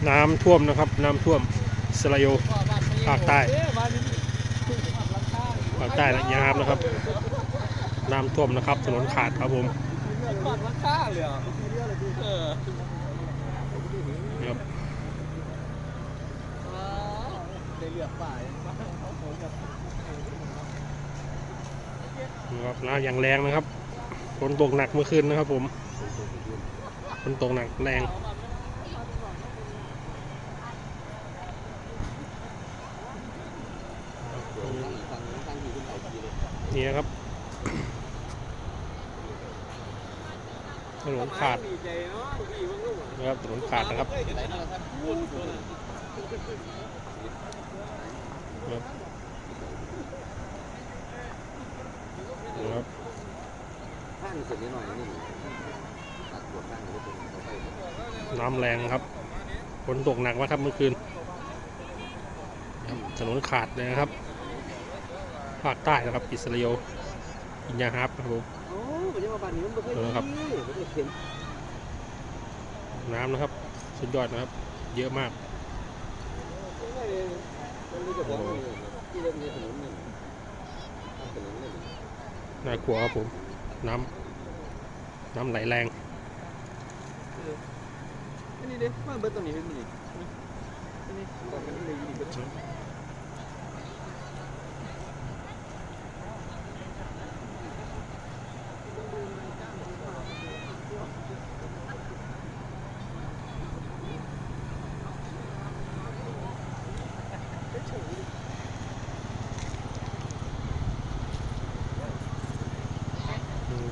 น้ำท่วมนะครับน้ำท่วมสระโยภาคใต้ภาคใต้นะครับน้ำท่วมนะครับถนนขาดครับผมครับนะครับน้ำอย่างแรงนะครับฝนตกหนักเมื่อคืนนะครับผมฝนตกหนักแรงนี่นะครับถนนขาดนะครับถนนขาดนะครับนะครับน้ำแรงครับฝนตกหนักว่าครับเมื่อคืนถนนขาดเลยนะครับภาคใต้นะครับอิสราเอลอินยาฮับครับผมนะครับน้ำนะครับสุดยอดนะครับเยอะมากน่ากลัวครับผมน้ำไหลแรงนี่เด็กมาเบิร์ตตรงนี้เป็นนี่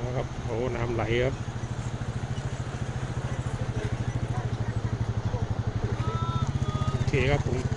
นะครับโอ้น้ำไหลครับโอเคครับผม